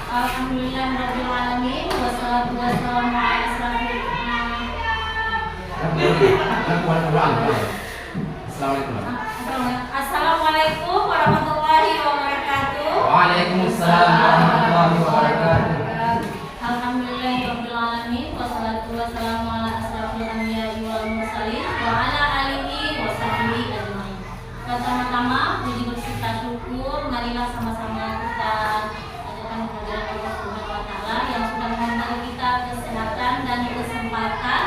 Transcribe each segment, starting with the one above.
Alhamdulillahirabbil alamin wassalatu wassalamu ala asrofil Assalamualaikum warahmatullahi wabarakatuh. Waalaikumsalam warahmatullahi wabarakatuh. Alhamdulillahirabbil alamin wassalatu wassalamu ala asrofil anbiya'i wal mursalin wa ala alihi wa sahbihi ajmain. Pertama-tama puji berserta syukur, marilah sama-sama kita ajarkan kehadiran Allah Subhanahu wa taala yang sudah memberi kita kesehatan dan kesempatan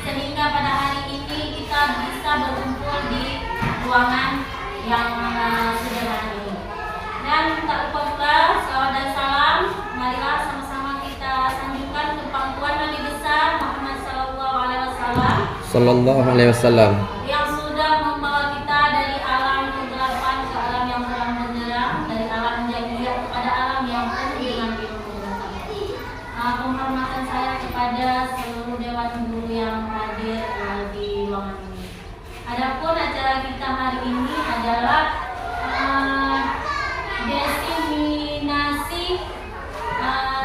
sehingga pada hari ini kita bisa berkumpul di ruangan yang sederhana ini. Dan tak lupa pula salawat dan salam, marilah sama-sama kita sanjungkan ke pangkuan Nabi besar Muhammad Sallallahu alaihi wasallam yang sudah membawa kita dari alam kegelapan ke alam yang terang benderang, dari alam jahiliyah kepada alam yang penuh dengan ilmu. Penghormatan saya kepada seluruh dewan guru yang hadir di ruangan ini. Adapun acara kita hari ini adalah diseminasi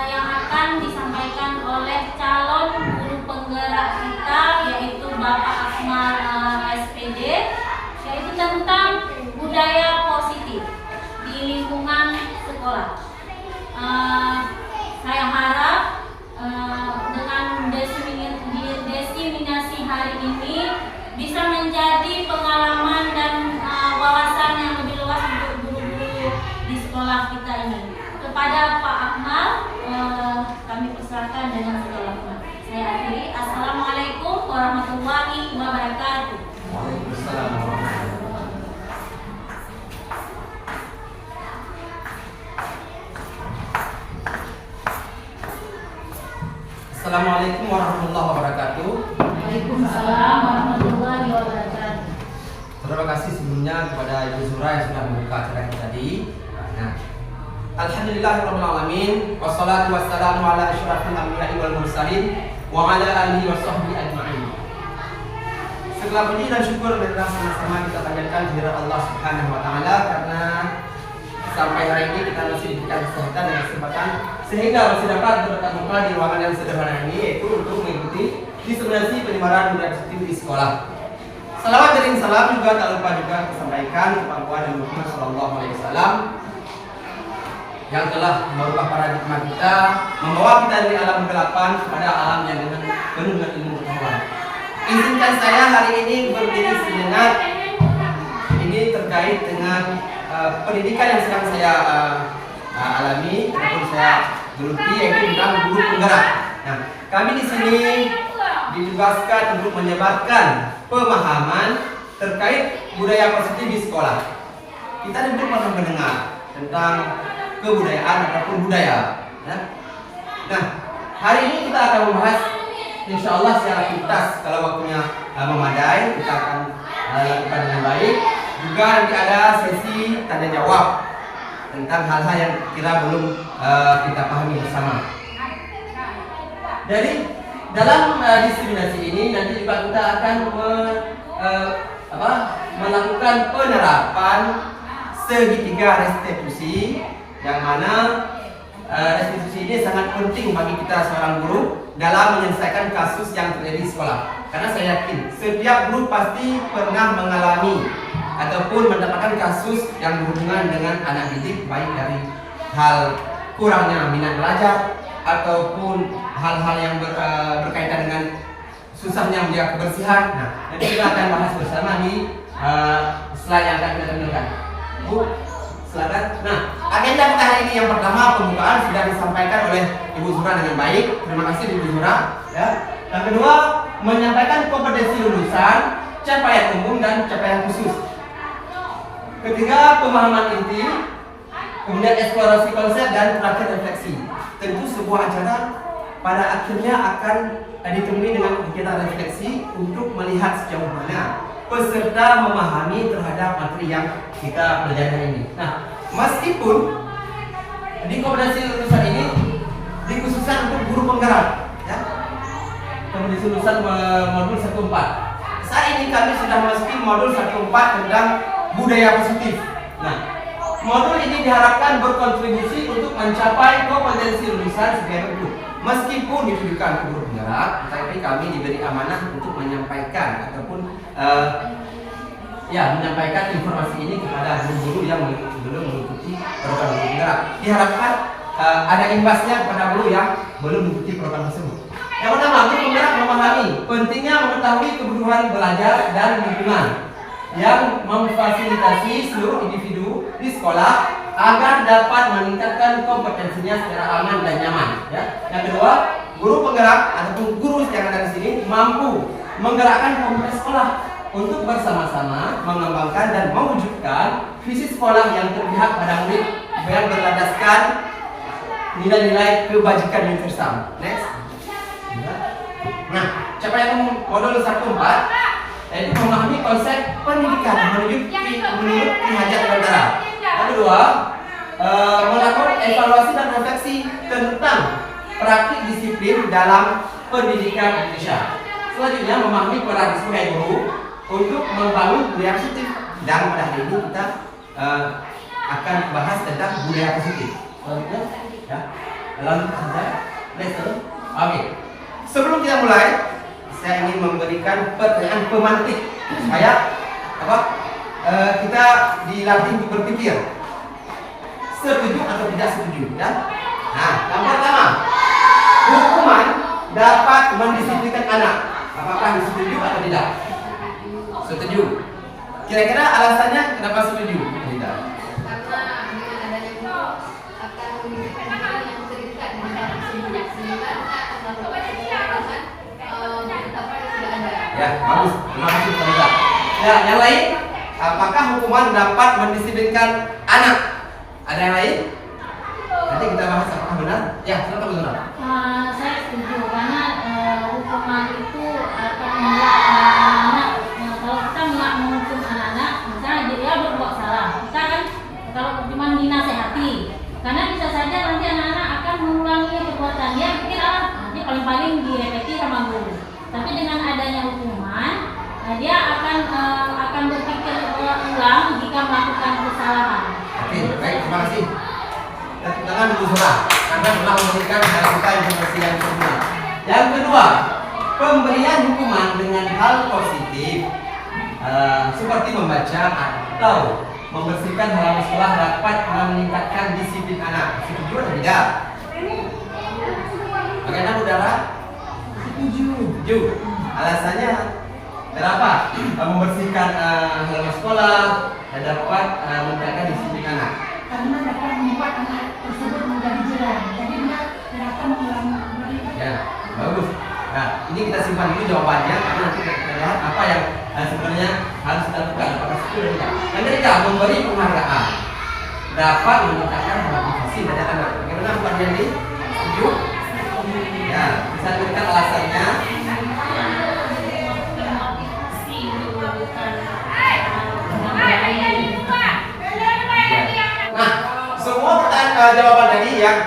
yang akan disampaikan oleh calon guru penggerak kita, yaitu Bapak Akmal SPD, yaitu tentang budaya positif di lingkungan sekolah. Saya harap dengan diseminasi hari ini bisa menjadi pengalaman dan wawasan yang lebih luas untuk guru-guru di sekolah kita ini. Kepada Pak Akmal, kami persilakan dengan segala hormat. Saya akhiri. Assalamualaikum warahmatullahi wabarakatuh. Waalaikumsalam warahmatullahi wabarakatuh. Assalamualaikum warahmatullahi wabarakatuh. Waalaikumsalam warahmatullahi wabarakatuh. Terima kasih sebelumnya kepada Ibu Zura yang sudah membuka acara kita tadi. Nah, alhamdulillahirabbil alamin wassalatu wassalamu ala asyrafil anbiya'i wal mursalin wa ala alihi washabbihi ajmain. Segala puji dan syukur marilah sama-sama kita panjatkan kehadirat Allah Subhanahu wa taala karena sampai hari ini kita masih diberikan kesehatan dan kesempatan sehingga masih dapat bertatap muka di ruangan yang sederhana ini, yaitu untuk mengikuti diseminasi penyebaran budaya positif di sekolah. Salawat dan salam juga tak lupa juga disampaikan ke pangkuan Nabi Muhammad sallallahu alaihi wasallam yang telah merubah paradigma kita, membawa kita dari alam kegelapan kepada alam yang penuh dengan ilmu pengetahuan. Izinkan saya hari ini berdiri sejenak ini terkait dengan pendidikan yang sedang saya alami ataupun saya geluti, yaitu tentang guru penggerak. Nah, kami di sini ditugaskan untuk menyebarkan pemahaman terkait budaya positif di sekolah. Kita tentu pernah mendengar tentang kebudayaan ataupun budaya. Ya. Nah, hari ini kita akan membahas, insya Allah secara tuntas kalau waktunya memadai, kita akan lakukan dengan baik. Juga nanti ada sesi tanya jawab tentang hal-hal yang kira belum kita pahami bersama. Jadi dalam diseminasi ini nanti juga kita akan melakukan penerapan segitiga restitusi, yang mana restitusi ini sangat penting bagi kita seorang guru dalam menyelesaikan kasus yang terjadi di sekolah. Karena saya yakin setiap guru pasti pernah mengalami ataupun mendapatkan kasus yang berhubungan dengan anak didik, baik dari hal kurangnya minat belajar ataupun hal-hal yang berkaitan dengan susahnya menjaga kebersihan. Nah, nanti kita akan bahas bersama di slide yang akan kita tampilkan. Bu, silakan. Nah, agenda kita hari ini yang pertama, pembukaan sudah disampaikan oleh Ibu Zura dengan baik. Terima kasih Ibu Zura. Ya. Yang kedua, menyampaikan kompetensi lulusan, capaian umum dan capaian khusus. Ketiga, pemahaman inti, kemudian eksplorasi konsep dan terakhir refleksi. Tentu sebuah acara pada akhirnya akan ditemui dengan kegiatan refleksi untuk melihat sejauh mana peserta memahami terhadap materi yang kita pelajari ini. Nah, meskipun di kompetensi lulusan ini dikhususkan untuk guru penggerak, ya, kompetensi lulusan modul 1.4. Saat ini kami sudah memasuki modul 1.4 tentang budaya positif. Nah, modul ini diharapkan berkontribusi untuk mencapai kompetensi lulusan sebagai guru. Meskipun ditujukan ke guru penggerak, tapi kami diberi amanah untuk menyampaikan ataupun menyampaikan informasi ini kepada guru-guru yang belum mengikuti program guru penggerak. Diharapkan ada imbasnya kepada guru yang belum mengikuti program tersebut. Yang pertama, guru penggerak memahami pentingnya mengetahui kebutuhan belajar dan lingkungan yang memfasilitasi seluruh individu di sekolah agar dapat meningkatkan kompetensinya secara aman dan nyaman. Ya. Yang kedua, guru penggerak ataupun guru yang ada di sini mampu menggerakkan komunitas sekolah untuk bersama-sama mengembangkan dan mewujudkan visi sekolah yang terlihat pada murid yang berlandaskan nilai-nilai kebajikan universal. Next. Nah, capaian modul 1.4 yaitu memahami konsep pendidikan menurut Ki Hajar Dewantara. Yang kedua, melakukan evaluasi dan refleksi tentang praktik disiplin dalam pendidikan Indonesia. Selanjutnya, memahami peran sebagai guru untuk membangun budaya positif, dan pada hari ini kita akan bahas tentang budaya positif. Selanjutnya, ya, lanjut saja. Oke. Sebelum kita mulai, saya ingin memberikan pertanyaan pemantik supaya kita dilatih untuk berpikir setuju atau tidak setuju, ya. Nah, yang pertama, hukuman dapat mendisiplinkan anak. Apakah setuju atau tidak? Setuju. Kira-kira alasannya kenapa setuju? Tidak. Karena dengan adanya itu akan menunjukkan hal yang terikat dengan semenjak sembilan Ya, bagus. Terima kasih Pak. Ya, yang lain, apakah hukuman dapat mendisiplinkan anak? Ada yang lain? Nanti kita bahas apakah benar. Ya, silakan benar. Saya setuju karena hukuman itu akan membuat anak-anak. Kalau kita nggak menghukum anak-anak, misalnya dia berbuat salah, kita kan kalau cuma dinasehati, karena bisa saja nanti anak-anak akan mengulangi perbuatan dia, pikir nanti paling-paling direpeti sama guru. Tapi dengan adanya hukuman, dia akan berpikir ulang jika melakukan kesalahan. Oke, baik, terima kasih. Tepuk tangan dulu Surah, karena telah memberikan kepada kita informasi yang benar. Yang kedua, pemberian hukuman dengan hal positif seperti membaca atau membersihkan halaman sekolah dapat meningkatkan disiplin anak. Setuju atau tidak? Bagaimana saudara? Setuju. Alasannya kenapa? Membersihkan halaman sekolah dan dapat meningkatkan disiplin anak. Karena dapat membuat anak tersebut menjadi jerah. Jadi dia tidak akan mengulangi. Ya, bagus. Nah, ini kita simpan dulu jawabannya karena nanti kita lihat apa yang sebenarnya harus dilakukan. Apakah setuju atau tidak? Yang ketiga, memberi penghargaan dapat meningkatkan motivasi dari anak. Bagaimana Pak Diandi? Setuju? Ya, bisa diberikan alasannya. Nah, semua pertanyaan jawaban tadi yang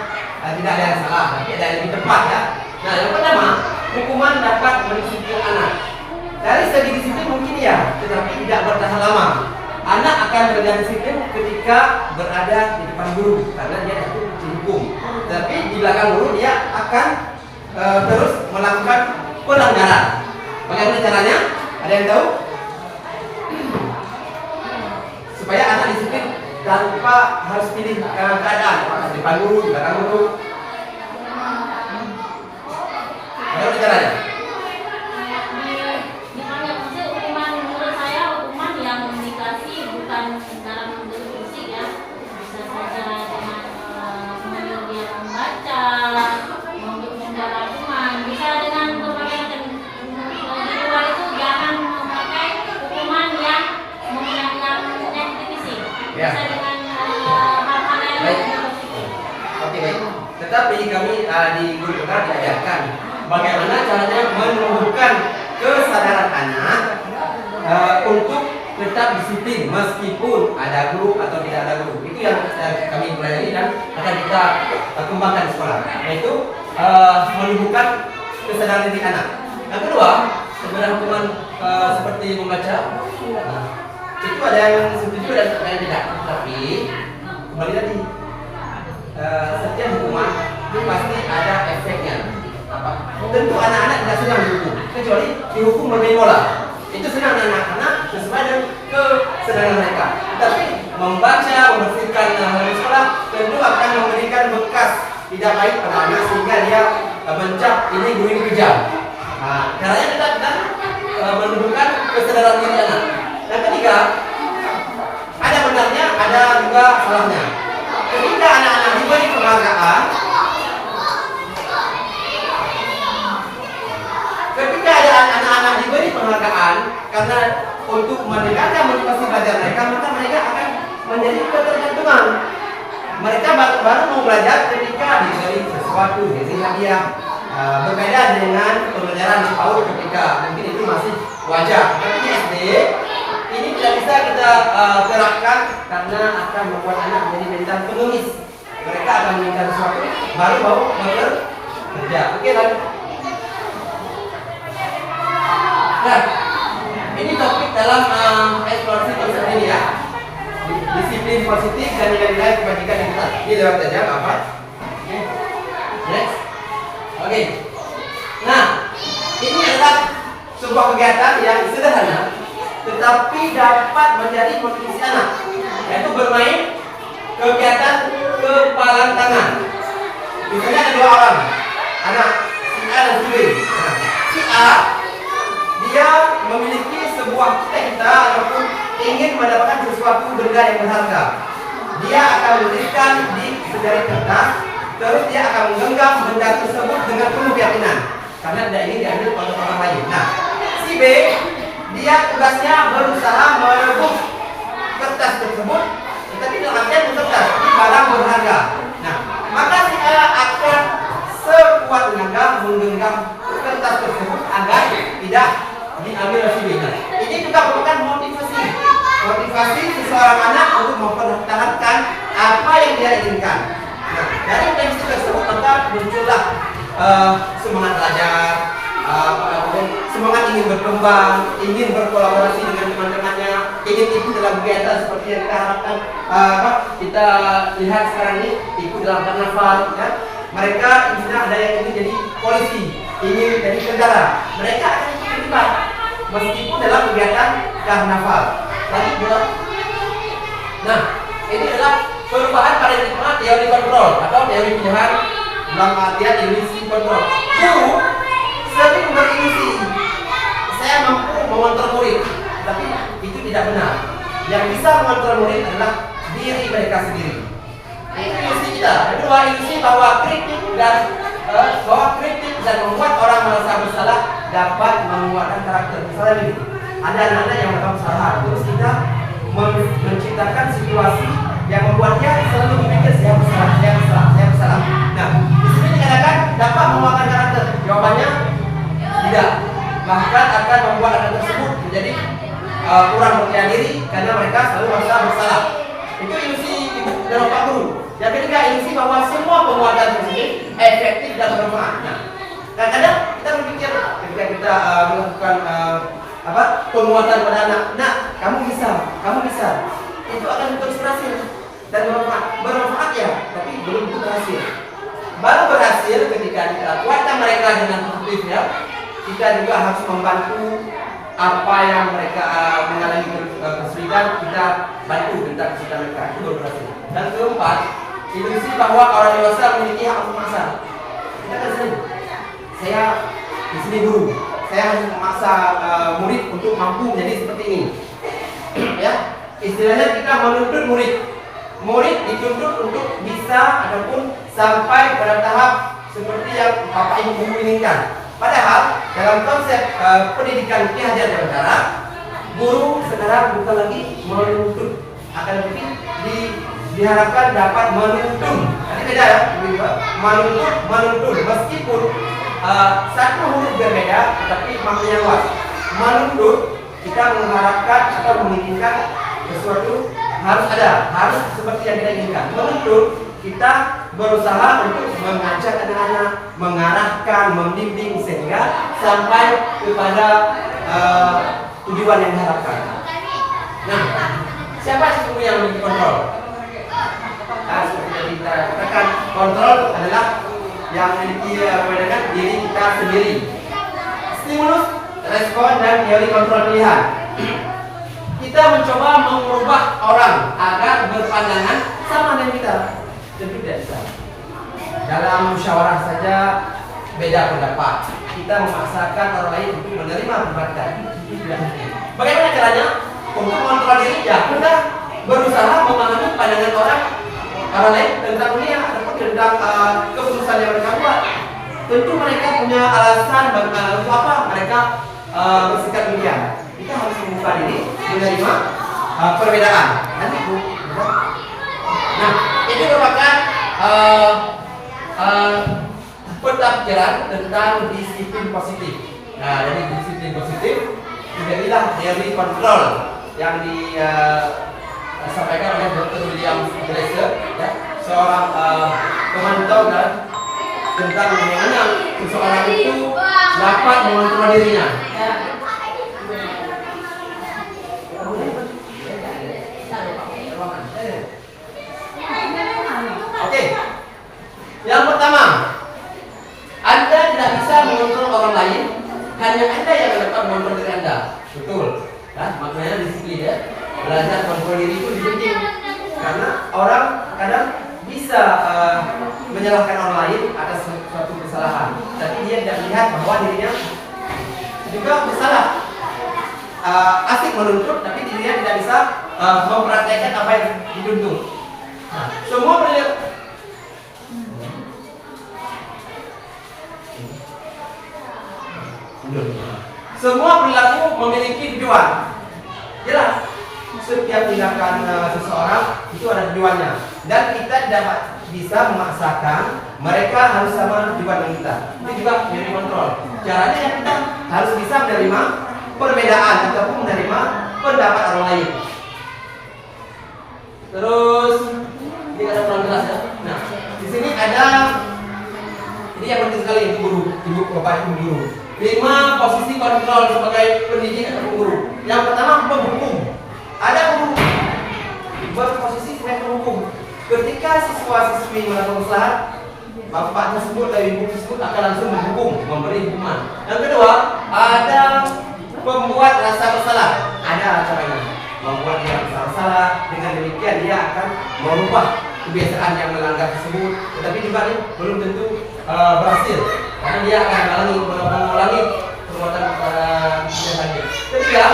tidak ada yang salah, tapi ada yang lebih tepat ya. Nah, yang pertama, hukuman dapat mendisiplin anak. Dari segi disiplin mungkin ya, tetapi tidak bertahan lama. Anak akan belajar disiplin ketika berada di depan guru karena dia takut dihukum. Tapi di belakang guru dia akan terus melakukan pelanggaran. Bagaimana caranya? Ada yang tahu? Supaya anak disiplin tanpa harus pilih keadaan, apakah di depan guru, di belakang guru. Bagaimana caranya? Hukuman menurut saya hukuman yang dikasih bukan dalam bentuk fisik ya, bisa saja dengan menyuruh dia membaca, membuat rangkuman, bisa dengan berbagai macam. Di luar itu jangan memakai hukuman yang menyakiti fisik. Ya. Bisa dengan hal-hal yang Baik. lebih positif. Oke, baik. Tetapi kami di guru penggerak diajarkan bagaimana caranya menumbuhkan kesadaran anak untuk tetap disiplin meskipun ada guru atau tidak ada guru. Itu yang kami pelajari dan akan kita kembangkan di sekolah. Yaitu menumbuhkan kesadaran diri anak. Yang kedua, sebenarnya hukuman seperti membaca itu ada yang setuju dan ada yang tidak. Tapi kembali tadi setiap hukuman itu pasti ada efeknya. Apa? Tentu anak-anak tidak senang dihukum, kecuali dihukum bermain bola. Itu senang anak-anak sesuai dengan kesenangan mereka. Tapi membaca, membersihkan hal sekolah tentu akan memberikan bekas tidak baik pada anak sehingga dia mencap ini guru ini kejam. Nah, caranya kita menunjukkan kesadaran diri anak. Yang ketiga, ada benarnya, ada juga salahnya. Ketika anak-anak diberi penghargaan, ketika ada anak-anak diberi penghargaan karena untuk meningkatkan motivasi belajar mereka, maka mereka akan menjadi ketergantungan. Mereka baru mau belajar ketika diberi sesuatu, jadi hadiah. Berbeda dengan pembelajaran di PAUD ketika mungkin itu masih wajar. Tapi di SD ini tidak bisa kita terapkan karena akan membuat anak menjadi mental pengemis. Mereka akan menginginkan sesuatu baru mau bekerja. Oke, lalu. Nah, ini topik dalam eksplorasi konsep ini ya. Disiplin positif dan nilai-nilai kebajikan yang benar. Ini lewat saja, apa? Oke. Next. Oke. Nah, ini adalah sebuah kegiatan yang sederhana tetapi dapat menjadi motivasi anak, yaitu bermain kegiatan kepalan tangan. Misalnya ada dua orang, anak si A dan si B. Nah, si A dia memiliki sebuah cita-cita ataupun ingin mendapatkan sesuatu benda yang berharga. Dia akan menuliskan di sejarik kertas, terus dia akan menggenggam benda tersebut dengan penuh keyakinan karena tidak ingin diambil oleh orang lain. Nah, si B dia tugasnya berusaha merebut kertas tersebut, tetapi dalam artian kertas ini barang berharga. Nah, maka si A akan sekuat tenaga menggenggam kertas tersebut agar tidak diambil oleh si B. Nah, ini juga merupakan motivasi seseorang anak untuk mempertahankan apa yang dia inginkan. Nah, dari motivasi tersebut maka muncullah semangat belajar, semangat ingin berkembang, ingin berkolaborasi dengan teman-temannya, ingin ikut dalam kegiatan seperti yang kita harapkan. Kita lihat sekarang ini ikut dalam karnaval, ya. Mereka misalnya ada yang ingin jadi polisi, ingin jadi tentara, mereka akan ikut terlibat meskipun dalam kegiatan karnaval. Nah, ini adalah perubahan paradigma teori kontrol atau teori pilihan dalam artian ilusi kontrol. Guru sering berilusi, saya mampu mengontrol murid, tapi itu tidak benar. Yang bisa mengontrol murid adalah diri mereka sendiri. Itu ilusi kita. Kedua, ilusi bahwa kritik dan membuat orang merasa bersalah dapat menguatkan karakter. Misalnya ini, ada anak-anak yang melakukan kesalahan, terus kita menciptakan situasi yang membuat dia selalu berpikir saya bersalah. Nah, di sini dikatakan dapat menguatkan karakter. Jawabannya tidak. Bahkan akan membuat anak tersebut menjadi kurang percaya diri karena mereka selalu merasa bersalah. Itu ilusi dalam Pak Guru. Yang ketiga, ilusi bahwa semua penguatan tersebut efektif dan bermanfaat. Nah, kadang-kadang kita berpikir ketika kita melakukan penguatan pada anak, nah kamu bisa, itu akan terus berhasil dan bermanfaat ya, tapi belum tentu berhasil. Baru berhasil ketika kita kuatkan mereka dengan positifnya, kita juga harus membantu apa yang mereka mengalami kesulitan, kita bantu tentang kesulitan mereka, itu baru berhasil. Dan keempat, ilusi bahwa orang dewasa memiliki hak untuk memaksa. Kita kan sering, saya di sini guru, saya harus memaksa murid untuk mampu menjadi seperti ini. Ya, istilahnya kita menuntut murid. Murid dituntut untuk bisa ataupun sampai pada tahap seperti yang Bapak Ibu guru inginkan. Padahal dalam konsep pendidikan Ki Hajar Dewantara, guru sekarang bukan lagi menuntut, akan lebih diharapkan dapat menuntun. Nanti beda ya, menuntun meskipun satu huruf berbeda, tetapi maknanya luas. Menuntut kita mengharapkan atau menginginkan sesuatu harus seperti yang kita inginkan. Menuntut kita berusaha untuk mengajak anak-anak, mengarahkan, membimbing sehingga sampai kepada tujuan yang diharapkan. Nah, siapa sesungguhnya yang memiliki kontrol? Nah, seperti tadi kita katakan, kontrol adalah yang memiliki kewenangan diri kita sendiri. Stimulus, respon, dan teori kontrol pilihan. Kita mencoba mengubah orang agar berpandangan sama dengan kita. Tentu tidak bisa. Dalam musyawarah saja beda pendapat. Kita memaksakan orang lain untuk menerima pendapat kita. Itu tidak mungkin. Bagaimana caranya? Untuk mengontrol diri, ya kita berusaha memahami pandangan orang lain tentang dunia ataupun tentang keputusan yang mereka buat. Tentu mereka punya alasan untuk apa mereka bersikap demikian. Kita harus membuka diri, menerima perbedaan. Nanti Bu. Nah, ini merupakan pentafsiran tentang disiplin positif. Nah, dari disiplin positif jadilah teori kontrol yang disampaikan oleh Dr. William Glasser, ya, seorang pemantau dan tentang bagaimana seseorang itu dapat mengontrol dirinya. Oke, yang pertama, Anda tidak bisa mengontrol orang lain, hanya Anda yang dapat mengontrol diri Anda. Betul, kan? Makanya disiplin ya. Belajar kontrol diri itu penting, karena orang kadang bisa menyalahkan orang lain atas suatu kesalahan, tapi dia tidak melihat bahwa dirinya juga bersalah. Asik menuntut, tapi dirinya tidak bisa mempraktekkan apa yang dituntut. Nah, semua perilaku memiliki tujuan. Jelas, setiap tindakan seseorang itu ada tujuannya, dan kita tidak bisa memaksakan mereka harus sama tujuan dengan kita. Itu juga menjadi kontrol. Caranya yang kita harus bisa menerima perbedaan ataupun menerima pendapat orang lain. Terus ini ada kurang jelas ya. Nah, di sini ada ini yang penting sekali, ibu bapak ibu guru. 5 posisi kontrol sebagai pendidik atau guru. Yang pertama penghukum. Ada penghukum. Berposisi sebagai penghukum. Ketika siswa-siswi melakukan kesalahan, bapak tersebut atau ibu tersebut akan langsung menghukum, memberi hukuman. Yang kedua, ada pembuat rasa bersalah. Ada caranya membuat dia rasa bersalah. Dengan demikian dia akan merubah kebiasaan yang melanggar tersebut. Tetapi juga ini belum tentu berhasil, karena dia akan mengulangi perbuatan kebiasaannya. Ketiga,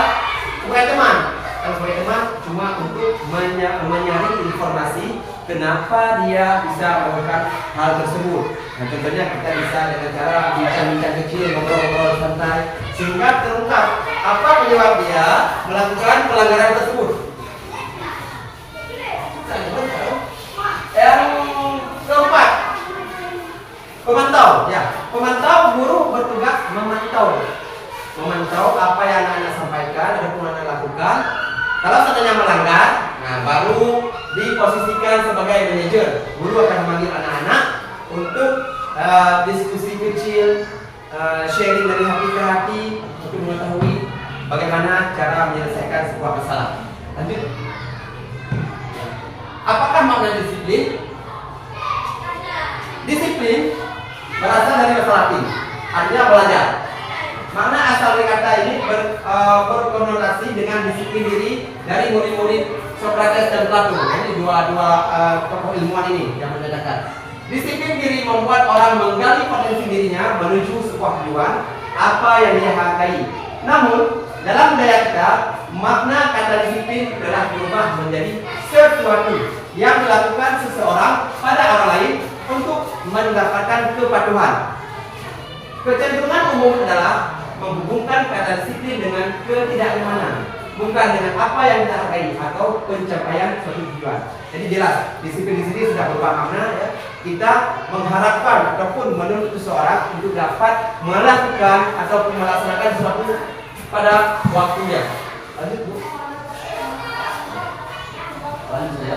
sebagai teman. Kalau sebagai teman cuma untuk mencari informasi kenapa dia bisa melakukan hal tersebut. Nah, contohnya kita bisa dengan cara bincang-bincang kecil, ngobrol-ngobrol santai, sehingga terungkap apa penyebab dia melakukan pelanggaran tersebut. Yang keempat, pemantau. Ya, pemantau, guru bertugas memantau apa yang anak sampaikan ataupun anak lakukan. Kalau seandainya melanggar, nah baru diposisikan sebagai manajer. Guru akan memanggil anak-anak untuk diskusi kecil, sharing dari hati ke hati untuk mengetahui bagaimana cara menyelesaikan sebuah masalah. Lanjut. Apakah makna disiplin? Disiplin berasal dari bahasa Latin, artinya belajar. Makna asal dari kata ini berkonotasi dengan disiplin diri dari murid-murid Socrates dan Plato. Ini dua tokoh ilmuwan ini yang menandakan. Disiplin diri membuat orang menggali potensi dirinya menuju sebuah tujuan apa yang dia hargai. Namun dalam budaya kita, makna kata disiplin telah berubah menjadi sesuatu yang dilakukan seseorang pada orang lain untuk mendapatkan kepatuhan. Kecenderungan umum adalah menghubungkan kata disiplin dengan ketidaknyamanan, bukan dengan apa yang kita hargai atau pencapaian suatu tujuan. Jadi jelas, disiplin di sini sudah berubah makna ya. Kita mengharapkan ataupun menuntut seseorang untuk dapat melakukan ataupun melaksanakan sesuatu pada waktunya. Lanjut Bu. Lanjut ya.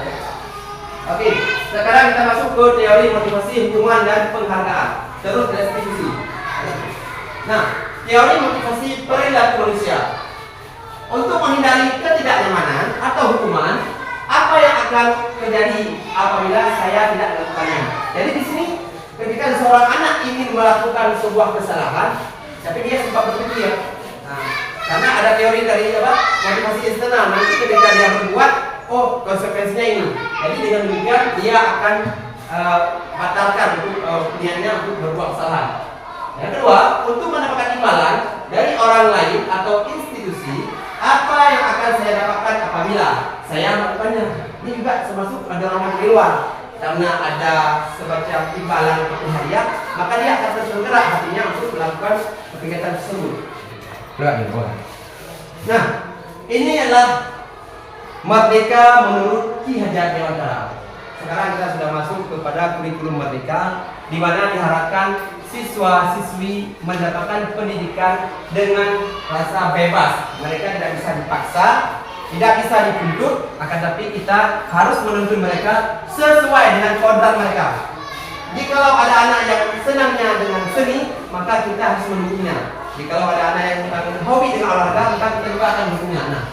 Oke, sekarang kita masuk ke teori motivasi, hukuman dan penghargaan. Terus restitusi. Nah, teori motivasi perilaku manusia. Untuk menghindari ketidaknyamanan atau hukuman, apa yang akan terjadi apabila saya tidak melakukannya. Jadi di sini ketika seorang anak ingin melakukan sebuah kesalahan, tapi dia sempat berpikir, nah, karena ada teori dari motivasi eksternal, nanti ketika dia berbuat, oh konsekuensinya ini. Jadi dengan demikian dia akan batalkan niatnya untuk berbuat kesalahan. Yang kedua, untuk mendapatkan imbalan dari orang lain atau institusi, apa yang akan saya dapatkan apabila saya melakukannya. Ini juga termasuk ada orang di luar. Karena ada semacam imbalan atau hadiah, maka dia akan tergerak hatinya untuk melakukan kegiatan tersebut. Nah, ini adalah merdeka menurut Ki Hajar Dewantara. Sekarang kita sudah masuk kepada kurikulum merdeka, di mana diharapkan siswa-siswi mendapatkan pendidikan dengan rasa bebas. Mereka tidak bisa dipaksa, tidak bisa dituntut, akan tapi kita harus menuntun mereka sesuai dengan kodrat mereka. Jikalau ada anak yang senangnya dengan seni, maka kita harus mendukungnya. Jikalau ada anak yang hobi dengan olahraga, maka kita juga akan mendukungnya. Nah,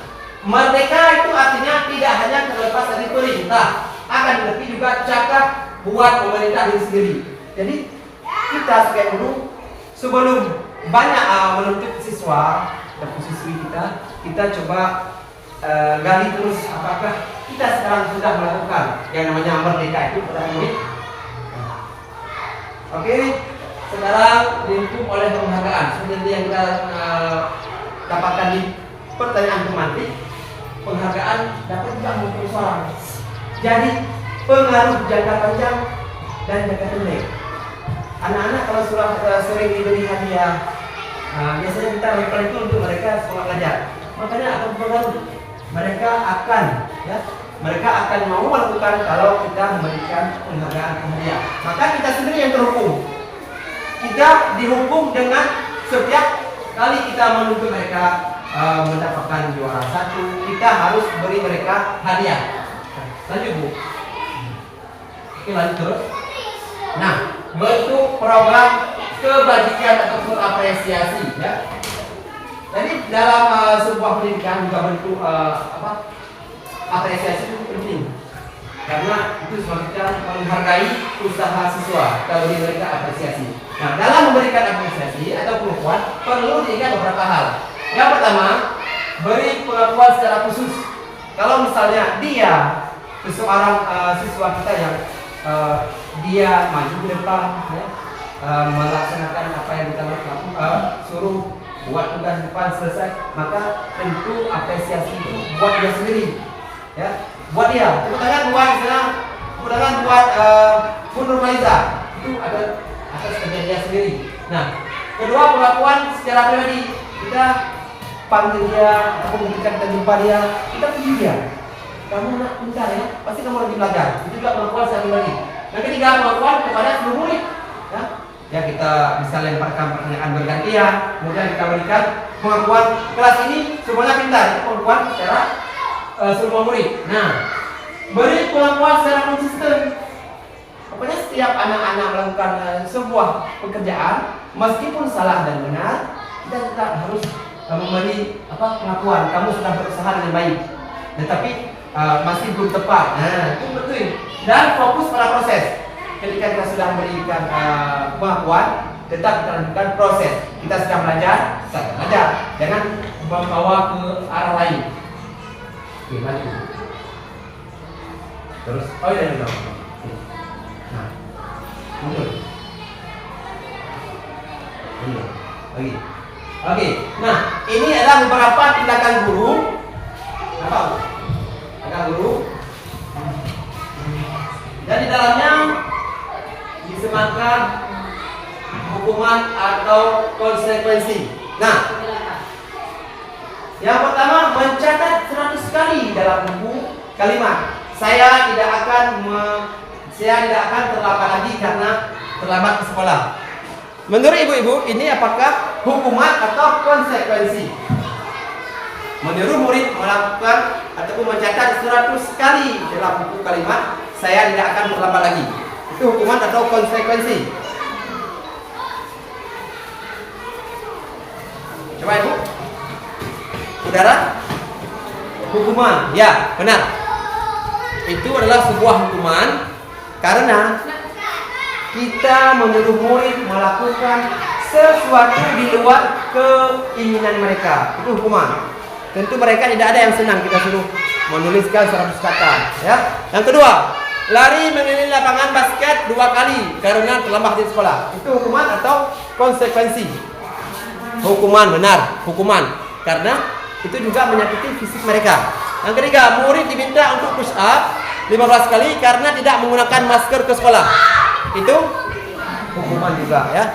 merdeka itu artinya tidak hanya terlepas dari perintah, akan tetapi juga cakap buat pemerintah diri sendiri. Jadi kita sebagai guru sebelum banyak menuntut siswa dan siswi kita coba gali terus apakah kita sekarang sudah melakukan yang namanya merdeka itu pada murid. Oke, sekarang dilengkapi oleh penghargaan seperti yang kita dapatkan di pertanyaan pemantik. Penghargaan dapat juga mengukur seorang. Jadi pengaruh jangka panjang dan jangka pendek. Anak-anak kalau sudah sering diberi hadiah, biasanya kita lempar itu untuk mereka sekolah belajar. Makanya akan pengaruh. Mereka akan mau melakukan kalau kita memberikan penghargaan hadiah. Maka kita sendiri yang terhukum. Kita dihukum dengan setiap kali kita menuntut mereka mendapatkan juara satu, kita harus beri mereka hadiah. Lanjut Bu. Oke, lanjut terus. Nah, bentuk program kebajikan ataupun apresiasi ya. Jadi dalam sebuah pendidikan juga bentuk apresiasi itu penting. Karena itu semakin menghargai usaha siswa kalau beri mereka apresiasi. Nah, dalam memberikan apresiasi atau pengakuan perlu diingat beberapa hal. Yang pertama, beri pengakuan secara khusus. Kalau misalnya dia seseorang siswa kita yang dia maju ke depan, ya, melaksanakan apa yang kita suruh buat tugas depan selesai, maka tentu apresiasi itu buat dia sendiri, ya, buat dia. Tepuk tangan buat Bu Nurmaliza, itu ada atas kerja dia sendiri. Nah, kedua pengakuan secara pribadi, kita panggil dia atau memberikan jumpa dia, kita puji dia. Kamu nak pintar ya, pasti kamu lagi belajar. Itu juga pengakuan secara pribadi. Yang ketiga pengakuan kepada seluruh murid, ya. Ya, kita bisa lemparkan pertanyaan bergantian, kemudian kita berikan pengakuan kelas ini semuanya pintar, itu pengakuan secara seluruh murid. Nah, beri pengakuan secara konsisten. Pokoknya setiap anak-anak melakukan sebuah pekerjaan, meskipun salah dan benar, kita tetap harus memberi pengakuan. Kamu sudah berusaha dengan baik, tetapi masih belum tepat. Nah, itu betul. Dan fokus pada proses. Ketika kita sudah memberikan pengakuan, tetap kita lanjutkan proses. Kita sedang belajar, jangan membawa ke arah lain. Oke, lanjut. Terus, oh iya, iya. Nah, mundur. Lagi. Oke, nah ini adalah beberapa tindakan guru. Apa? Tindakan guru. Dan di dalamnya disematkan hukuman atau konsekuensi. Nah, yang pertama mencatat 100 kali dalam buku kalimat. Saya tidak akan terlambat lagi karena terlambat ke sekolah. Menurut ibu-ibu, ini apakah hukuman atau konsekuensi? Menyuruh murid melakukan ataupun mencatat 100 kali dalam buku kalimat, saya tidak akan terlambat lagi. Itu hukuman atau konsekuensi? Coba ibu. Saudara? Hukuman, ya benar. itu adalah sebuah hukuman karena kita menyuruh murid melakukan sesuatu di luar keinginan mereka. Itu hukuman. Tentu mereka tidak ada yang senang kita suruh menuliskan 100 kata, ya. Yang kedua, lari mengelilingi lapangan basket 2 kali karena terlambat di sekolah. Itu hukuman atau konsekuensi? Hukuman, benar, hukuman. Karena itu juga menyakiti fisik mereka. Yang ketiga, murid diminta untuk push up 15 kali karena tidak menggunakan masker ke sekolah. Itu hukuman juga, ya.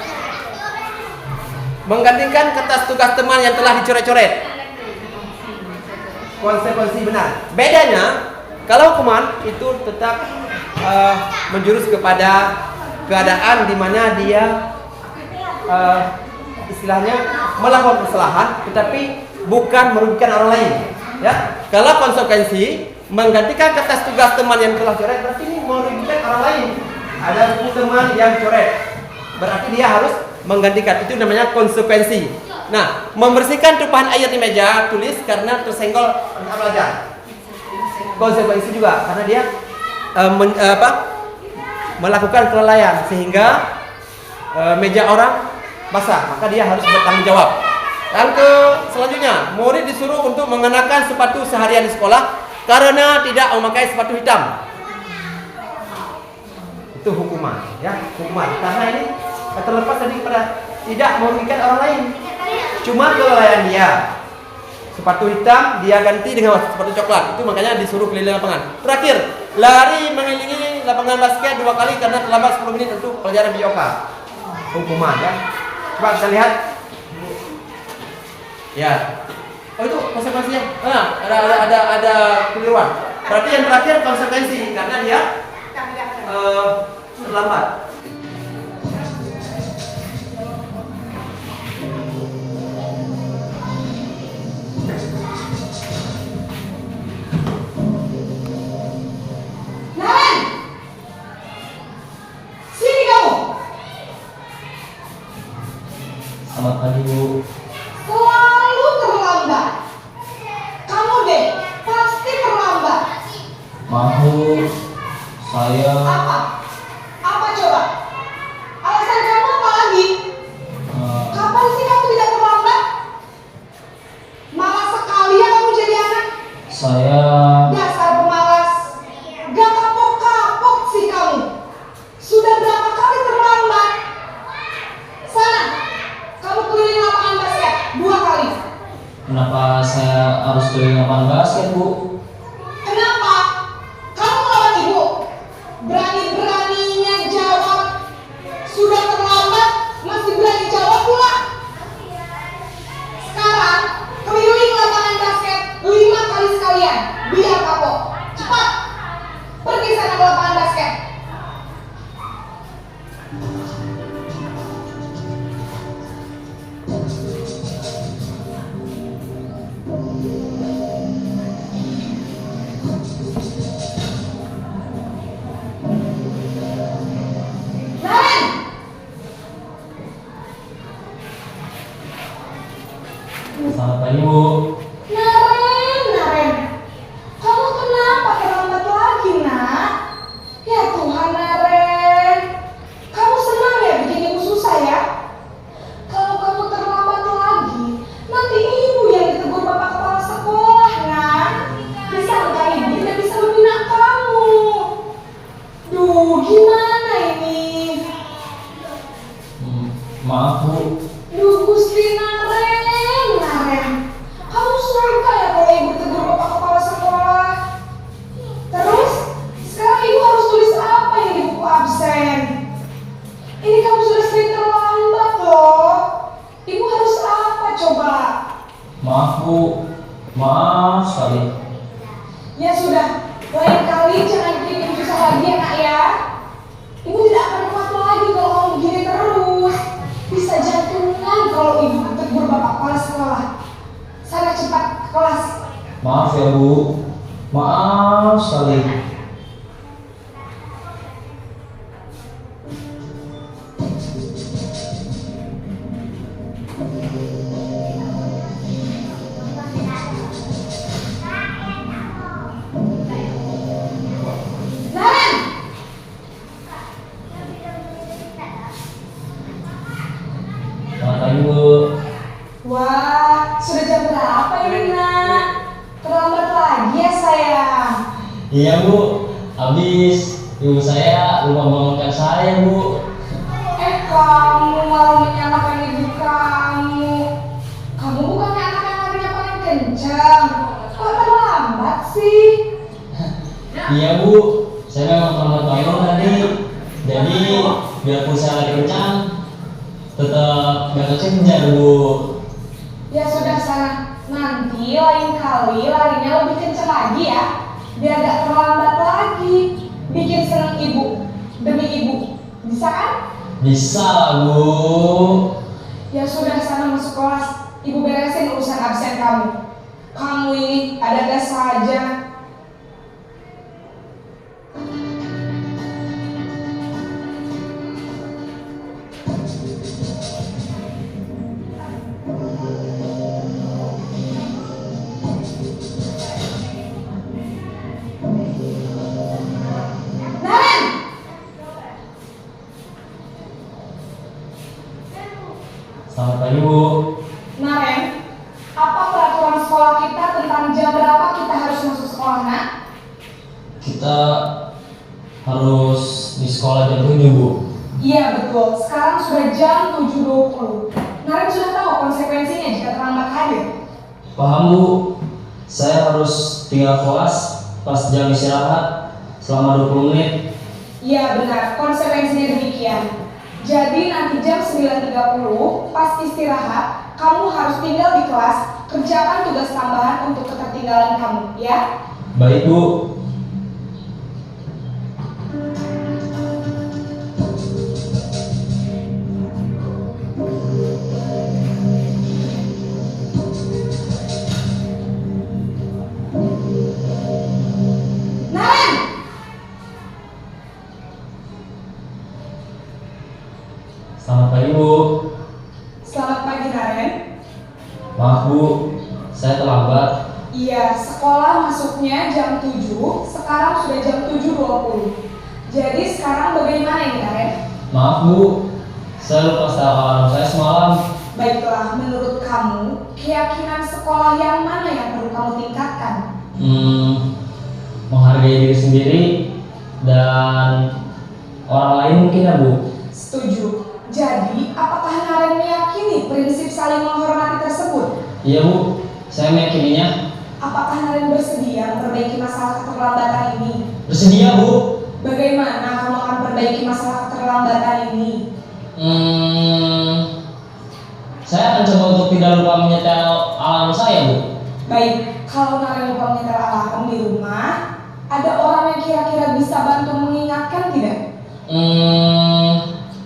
Menggantikan kertas tugas teman yang telah dicoret-coret. Konsekuensi, benar. Bedanya, kalau hukuman itu tetap menjurus kepada keadaan di mana dia istilahnya melakukan kesalahan, tetapi bukan merugikan orang lain. Ya, kalau konsekuensi menggantikan kertas tugas teman yang telah coret, berarti ini merugikan orang lain. Ada buku teman yang coret, berarti dia harus menggantikan. Itu namanya konsekuensi. Nah, membersihkan tumpahan air di meja tulis karena tersenggol anak pelajar. Konsekuensi juga karena dia melakukan kelalaian sehingga meja orang basah, maka dia harus bertanggung jawab. Yang selanjutnya, murid disuruh untuk mengenakan sepatu seharian di sekolah karena tidak memakai sepatu hitam. Itu hukuman, ya, hukuman. Karena ini terlepas dari pada tidak merugikan orang lain. Cuma kelalaian dia. Sepatu hitam dia ganti dengan sepatu coklat. Itu makanya disuruh keliling lapangan. Terakhir, lari mengelilingi lapangan basket 2 kali karena terlambat 10 menit untuk pelajaran BIOK. Hukuman, ya. Coba kita lihat. Ya. Oh, itu konsekuensinya. Ada keliruan. Berarti yang terakhir konsekuensi karena dia terlambat. Selamat pagi, Bu. Selalu terlambat. Kamu deh pasti terlambat. Maaf, Bu. Saya Apa coba? Alasan kamu apa lagi? Kapan sih kamu tidak terlambat? Malas sekali ya kamu jadi anak. Saya Dasar pemalas. Gak kapok-kapok sih kamu. Sudah berapa kali terlambat? Sana, kamu keliling lapangan basket 2 kali. Kenapa saya harus keliling lapangan basket, Bu? Kenapa? Kamu lawan ibu. Berani-beraninya jawab. Sudah terlambat, masih berani jawab pula. Sekarang, keliling lapangan basket 5 kali sekalian. Biar kapok. Cepat. Pergi sana ke lapangan basket. Naren! Selamat pagi, Bu. Naren, kamu kenapa terlambat lagi, nak? Ya Tuhan, Naren, kamu senang ya bikin ibu susah ya? Kalau kamu terlambat lagi, nanti ibu yang ditegur bapak kepala sekolah, nak. Disangka ibu tidak bisa membina kamu. Duh, gimana ini? Maaf, Bu. Duh, Gusti Naren, kamu suka ya kalau ibu tegur bapak kepala sekolah? Terus, sekarang ibu harus tulis apa yang di buku absen? Ini kamu sudah sering terlambat loh. Ibu harus apa coba? Maaf, Bu. Maaf sekali. Ya sudah, lain kali jangan bikin ibu susah lagi ya, nak ya. Ibu tidak akan kuat lagi kalau kamu begini terus. Bisa jantungan kalau ibu tegur bapak kepala sekolah. Sana cepat ke kelas. Maaf ya, Bu. Maaf sekali. pagi Bu. Wah, sudah jam berapa ini nak? Terlambat lagi ya sayang. Iya Bu, habis ibu saya lupa bangunkan saya Bu. Kamu malah menyalahkan ibu kamu. Kamu bukannya anak yang larinya paling kencang. Kok terlambat sih? Iya Bu, saya memang terlambat bangun tadi. Jadi biarpun saya lari kencang, tetap gak kekejar Bu. Ya sudah sana. Nanti lain kali larinya lebih kencang lagi ya. Biar gak terlambat lagi. Bikin senang ibu. Demi ibu. Bisa kan? Bisa lah Bu. Ya sudah sana masuk kelas. Ibu beresin urusan absen kamu. Kamu ini ada-ada saja. Naren! Selamat pagi Bu. Naren, apa peraturan sekolah kita tentang jam berapa kita harus masuk sekolah, nak? Kita harus di sekolah jam 7 Bu. Iya betul, sekarang sudah jam 7.20. Naren sudah tahu konsekuensinya jika terlambat hadir. Paham Bu, saya harus tinggal kelas pas jam istirahat selama 20 menit. Iya benar, konsekuensinya demikian. Jadi nanti jam 9.30 pas istirahat, kamu harus tinggal di kelas, kerjakan tugas tambahan untuk ketertinggalan kamu, ya? Baik Bu. Naren! Selamat pagi Bu. Selamat pagi Naren. Maaf Bu, saya terlambat. Iya, sekolah masuknya jam 7, sekarang sudah jam 7.20. Jadi sekarang bagaimana ini Naren? Maaf Bu, saya lupa setel alarm saya semalam. Baiklah, menurut kamu, keyakinan sekolah yang mana yang perlu kamu tingkatkan? Menghargai diri sendiri dan orang lain mungkin ya Bu. Setuju. Jadi, apakah Naren meyakini prinsip saling menghormati tersebut? Iya Bu, saya meyakininya. Apakah Naren bersedia memperbaiki masalah keterlambatan ini? Bersedia Bu. Bagaimana kamu akan perbaiki masalah keterlambatan ini? Saya akan coba untuk tidak lupa menyetel alarm saya Bu. Baik, kalau Naren lupa menyetel alarm di rumah, ada orang yang kira-kira bisa bantu mengingatkan tidak?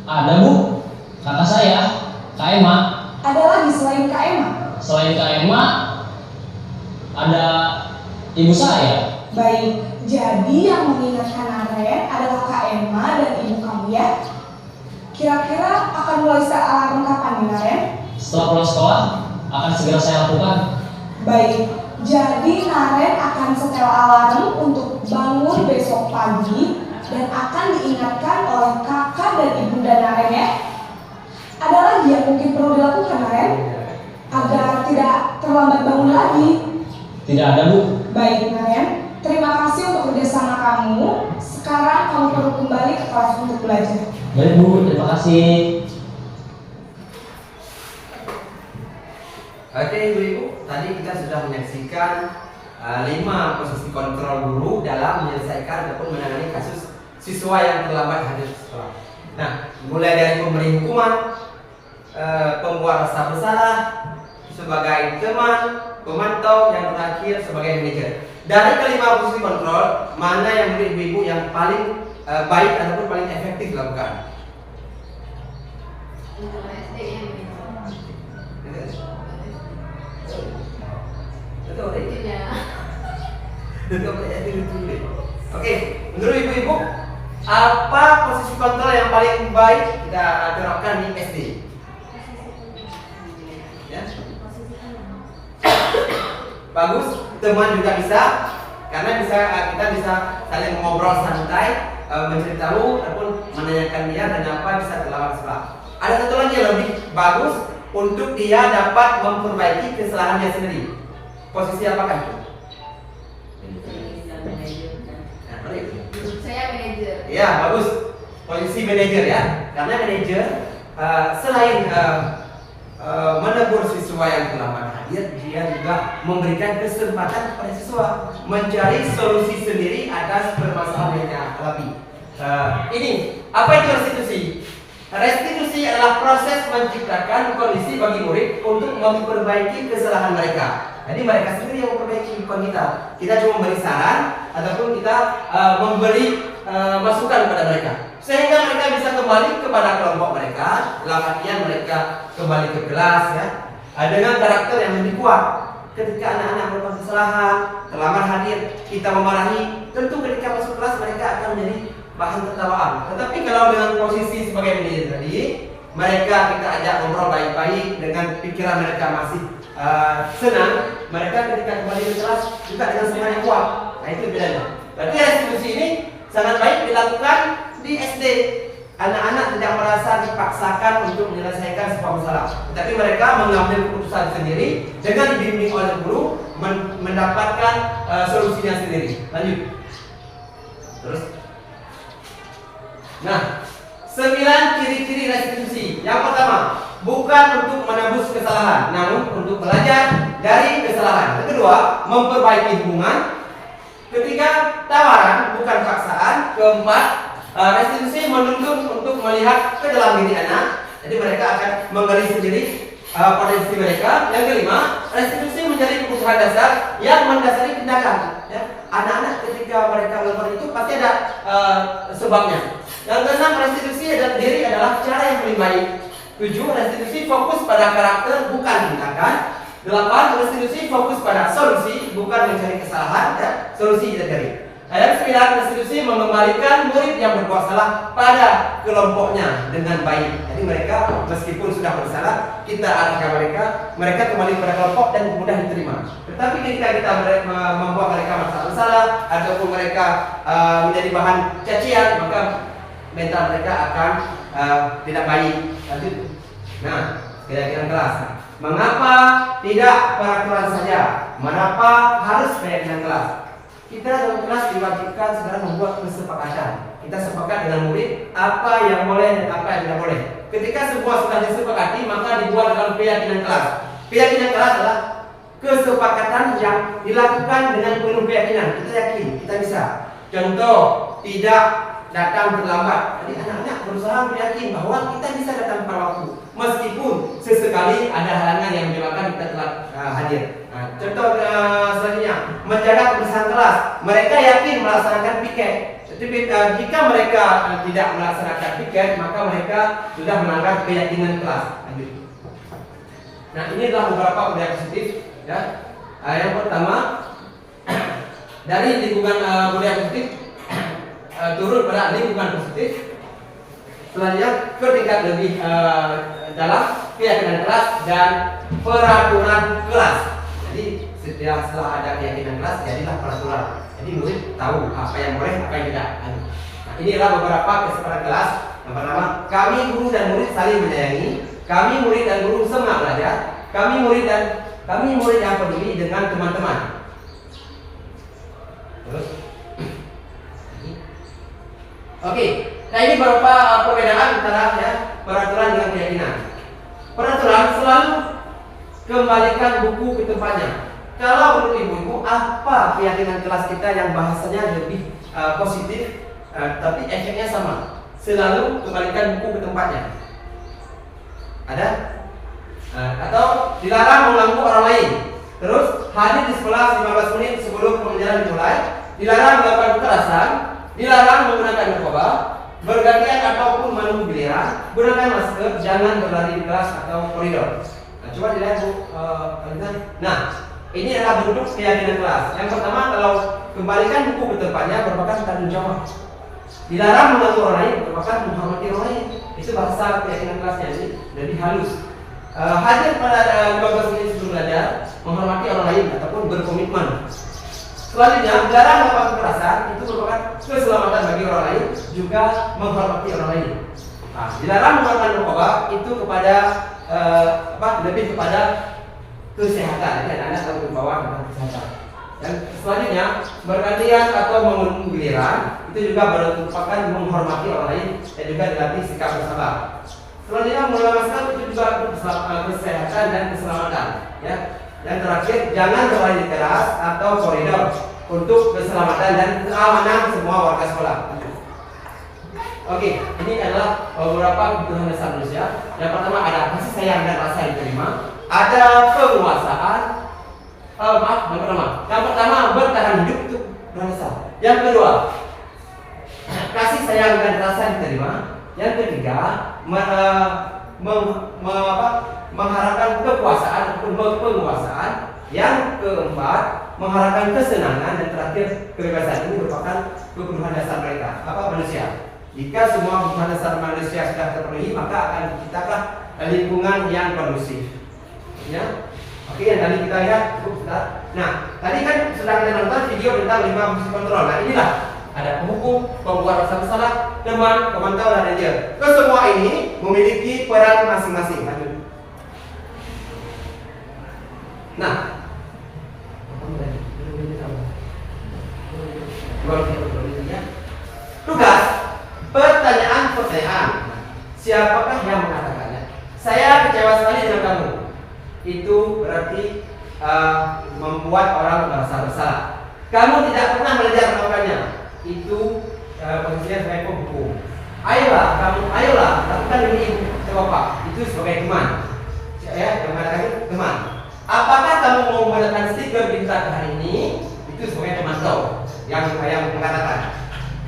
Ada Bu, kakak saya, Kak Emma. Ada lagi selain Kak Emma? Selain Kak Emma, ada ibu saya. Baik, jadi yang mengingatkan Naren adalah Kak Emma dan ibu kamu ya? Kira-kira akan mulai set alarm kapan nih Naren? Setelah pulang sekolah, akan segera saya lakukan. Baik, jadi Naren akan setel alarm untuk bangun besok pagi dan akan diingatkan oleh kakak dan ibunda Naren ya. Ada lagi yang mungkin perlu dilakukan Naren agar tidak terlambat bangun lagi. Tidak ada Bu. Baik Naren, terima kasih untuk kerjasama kamu. Sekarang kamu perlu kembali ke kelas untuk belajar. Baik Bu, terima kasih. Oke ibu-ibu, tadi kita sudah menyaksikan 5 posisi kontrol guru dalam menyelesaikan ataupun menangani kasus siswa yang terlambat hadir ke sekolah. Nah, mulai dari pemberi hukuman, pembuat rasa bersalah sebagai teman, pemantau, yang terakhir sebagai manajer. Dari kelima posisi kontrol, mana yang menurut ibu-ibu yang paling baik ataupun paling efektif dilakukan? Untuk SDM itu. Betul, Tidak. Oke, menurut ibu-ibu, apa posisi kontrol yang paling baik kita terapkan di SD? Ya? Bagus, teman juga bisa, karena kita bisa saling ngobrol santai, menceritahu ataupun menanyakan dia dan apa bisa terlambat sekolah. Ada satu lagi yang lebih bagus, untuk dia dapat memperbaiki kesalahannya sendiri. Posisi apakah itu? Menurut saya manajer. Ya, bagus. Posisi manajer ya. Karena manajer selain menegur siswa yang terlambat hadir, dia juga memberikan kesempatan kepada siswa mencari solusi sendiri atas permasalahan yang dia hadapi. Ini apa itu restitusi? Restitusi adalah proses menciptakan kondisi bagi murid untuk memperbaiki kesalahan mereka. Jadi mereka sendiri yang memperbaiki, bukan kita. Kita cuma memberi saran ataupun kita memberi masukan kepada mereka, sehingga mereka bisa kembali kepada kelompok mereka. Dalam artian mereka kembali ke kelas ya, dengan karakter yang lebih kuat. Ketika anak-anak melakukan kesalahan, terlambat hadir, kita memarahi, tentu ketika masuk kelas mereka akan menjadi bahan tertawaan. Tetapi kalau dengan posisi sebagai manajer tadi, mereka kita ajak ngobrol baik-baik dengan pikiran mereka masih senang, mereka ketika kembali ke kelas juga dengan semangat yang kuat. Nah itu bedanya. Berarti restitusi ini sangat baik dilakukan di SD. Anak-anak tidak merasa dipaksakan untuk menyelesaikan sebuah masalah, tetapi mereka mengambil keputusan sendiri dengan dibimbing oleh guru, mendapatkan solusinya sendiri. Lanjut. Terus. Nah, 9 ciri-ciri restitusi. Yang pertama, bukan untuk menebus kesalahan, namun untuk belajar dari kesalahan. Yang kedua, memperbaiki hubungan. Ketiga, tawaran bukan paksaan. Keempat, restitusi menuntut untuk melihat ke dalam diri anak. Jadi mereka akan menggali sendiri potensi mereka. Yang kelima, restitusi menjadi kebutuhan dasar yang mendasari tindakan. Ya, anak-anak ketika mereka melakukan itu pasti ada sebabnya. Yang keenam, restitusi adalah cara yang paling baik. 7, restitusi fokus pada karakter bukan tindakan. 8, restitusi fokus pada solusi bukan mencari kesalahan ya, solusi kita cari. Yang 9, restitusi mengembalikan murid yang berbuat salah pada kelompoknya dengan baik. Jadi mereka meskipun sudah bersalah, kita arahkan mereka kembali pada kelompok dan mudah diterima. Tetapi ketika kita membuat mereka merasa bersalah ataupun mereka menjadi bahan cacian, maka mental mereka akan tidak baik. Lanjut. Nah, keyakinan kelas. Mengapa tidak peraturan saja? Mengapa harus keyakinan kelas? Kita dalam kelas diwajibkan sekarang membuat kesepakatan. Kita sepakat dengan murid apa yang boleh dan apa yang tidak boleh. Ketika semua sudah disepakati, maka dibuat dalam keyakinan kelas. Keyakinan kelas adalah kesepakatan yang dilakukan dengan penuh keyakinan. Kita yakin, kita bisa. Contoh, tidak datang terlambat. Jadi anak-anak berusaha yakin bahwa kita bisa datang pada waktu, meskipun sesekali ada halangan yang menyebabkan kita telat hadir. Nah, contoh selanjutnya, menjaga kebersihan kelas. Mereka yakin melaksanakan piket. Jadi jika mereka tidak melaksanakan piket, maka mereka sudah melanggar keyakinan kelas. Lanjut. Nah, ini adalah beberapa budaya positif. Ya. Yang pertama, dari lingkungan budaya positif turun pada lingkungan positif. Selanjutnya ke tingkat lebih dalam keyakinan kelas dan peraturan kelas. Jadi setelah ada keyakinan kelas, jadilah peraturan. Jadi murid tahu apa yang boleh, apa yang tidak. Nah, inilah beberapa kesepakatan kelas. Yang pertama, kami guru dan murid saling menyayangi. Kami murid dan guru semangat belajar. Kami murid yang peduli dengan teman-teman. Terus. Oke, nah ini beberapa perbedaan antara ya, peraturan dengan keyakinan. Peraturan selalu kembalikan buku ke tempatnya. Kalau menurut ibu-ibu, apa keyakinan kelas kita yang bahasanya lebih positif, tapi efeknya sama? Selalu kembalikan buku ke tempatnya. Ada? Atau dilarang mengganggu orang lain. Terus hadir di sekolah 15 menit sebelum pembelajaran dimulai. Dilarang melakukan kekerasan. Dilarang menggunakan narkoba, bergantian ataupun menunggu giliran, gunakan masker, jangan berlari di kelas atau koridor. Nah, coba dilihat Bu, nah, ini adalah bentuk keyakinan kelas. Yang pertama, kalau kembalikan buku ke tempatnya merupakan tanggung jawab. Dilarang mengganggu orang lain merupakan menghormati orang lain. Itu bahasa keyakinan kelasnya, ini lebih halus. Hadir pada 15 menit sebelum belajar, menghormati orang lain ataupun berkomitmen. Selanjutnya, dilarang melakukan kekerasan, itu merupakan keselamatan bagi orang lain, juga menghormati orang lain. Dilarang menggunakan narkoba itu kepada lebih kepada kesehatan. Jadi anak-anak harus dibawa tentang kesehatan. Dan selanjutnya bergantian atau menunggu giliran itu juga merupakan menghormati orang lain dan juga dilatih sikap bersabar. Selanjutnya mengamalkan itu juga kesehatan dan keselamatan. Ya. Dan terakhir jangan berlari keras atau koridor untuk keselamatan dan keamanan semua warga sekolah. Oke, ini adalah beberapa kebutuhan dasar manusia. Yang pertama ada kasih sayang dan rasa diterima. Ada penguasaan. Yang pertama bertahan hidup itu berasa. Yang kedua kasih sayang dan rasa diterima. Yang ketiga mengharapkan kekuasaan ataupun penguasaan. Yang keempat mengharapkan kesenangan, dan terakhir kebebasan. Ini merupakan kebutuhan dasar mereka, manusia. Jika semua kebutuhan dasar manusia sudah terpenuhi, maka akan diciptakan lingkungan yang kondusif. Ya. Oke, yang tadi kita lihat cukup Ustaz. Nah, tadi kan sudah kita nonton video tentang 5 fungsi kontrol. Nah, inilah ada penghukum, pembuat rasa bersalah, teman, pemantau, dan manajer. Kesemua ini memiliki peran masing-masing. Nah, tugas pertanyaan. Siapakah yang mengatakannya? Saya kecewa sekali dengan kamu. Itu berarti membuat orang merasa bersalah. Kamu tidak pernah belajar melakukannya. Itu posisinya sebagai penghukum. Ayolah, lakukan ini ke bapak. Itu sebagai teman. Ya, yang mengatakan itu teman. Apakah kamu mau menggunakan stiker bintang hari ini? Itu sebagai pemantau yang mengatakan.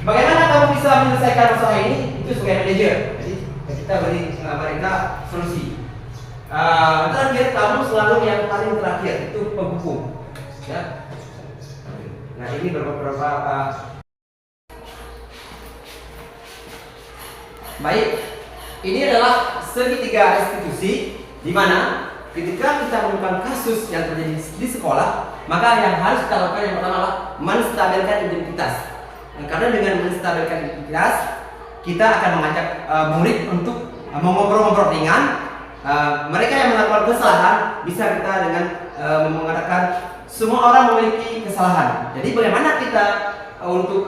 Bagaimana kamu bisa menyelesaikan masalah ini? Itu sebagai manajer. Jadi kita beri mereka solusi. Terakhir, kamu selalu yang paling terakhir, itu penghukum. Ya. Nah, ini beberapa baik. Ini adalah segitiga institusi di mana ketika kita menemukan kasus yang terjadi di sekolah, maka yang harus kita lakukan yang pertama adalah menstabilkan identitas. Karena dengan menstabilkan identitas, kita akan mengajak murid untuk mengobrol-ngobrol ringan. Mereka yang melakukan kesalahan bisa kita dengan mengatakan semua orang memiliki kesalahan. Jadi bagaimana kita untuk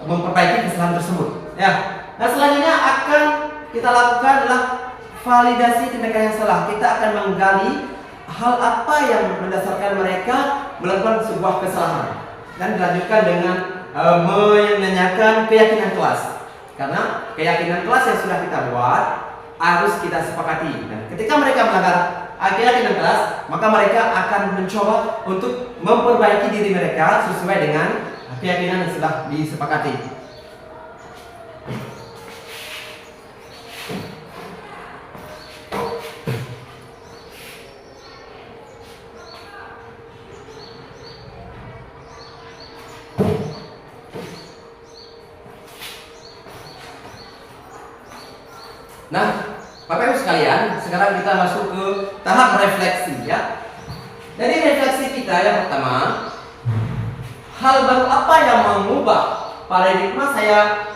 memperbaiki kesalahan tersebut? Ya. Nah, selanjutnya akan kita lakukan adalah validasi tindakan yang salah. Kita akan menggali hal apa yang mendasarkan mereka melakukan sebuah kesalahan, dan dilanjutkan dengan menanyakan keyakinan kelas. Karena keyakinan kelas yang sudah kita buat harus kita sepakati. Dan ketika mereka melanggar keyakinan kelas, maka mereka akan mencoba untuk memperbaiki diri mereka sesuai dengan keyakinan yang sudah disepakati. Nah, Bapak Ibu sekalian, sekarang kita masuk ke tahap refleksi, ya. Dari refleksi kita yang pertama, hal baru apa yang mengubah paradigma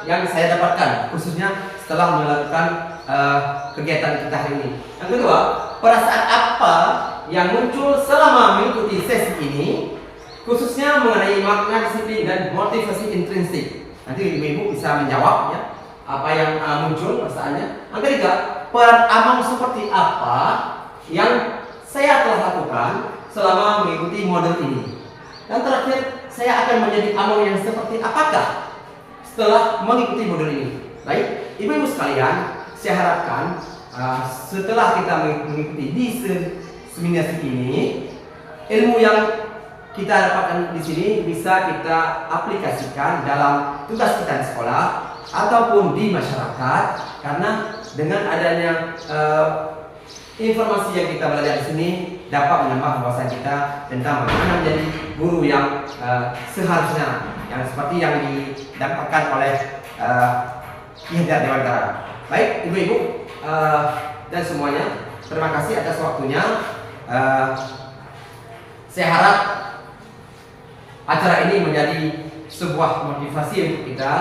yang saya dapatkan, khususnya setelah melakukan kegiatan kita hari ini. Yang kedua, perasaan apa yang muncul selama mengikuti sesi ini, khususnya mengenai makna disiplin dan motivasi intrinsik. Nanti ibu-ibu bisa menjawab, ya, apa yang muncul perasaannya. Yang ketiga, peran Amang seperti apa yang saya telah lakukan selama mengikuti model ini. Dan terakhir, saya akan menjadi Amang yang seperti apakah setelah mengikuti model ini. Baik, ibu-ibu sekalian, saya harapkan setelah kita mengikuti di seminar ini, ilmu yang kita dapatkan di sini bisa kita aplikasikan dalam tugas kita di sekolah ataupun di masyarakat, karena dengan adanya informasi yang kita belajar di sini dapat menambah wawasan kita tentang bagaimana menjadi guru yang seharusnya, yang seperti yang didapatkan oleh Ki Hajar Dewantara. Baik, ibu-ibu dan semuanya, terima kasih atas waktunya. Saya harap acara ini menjadi sebuah motivasi untuk kita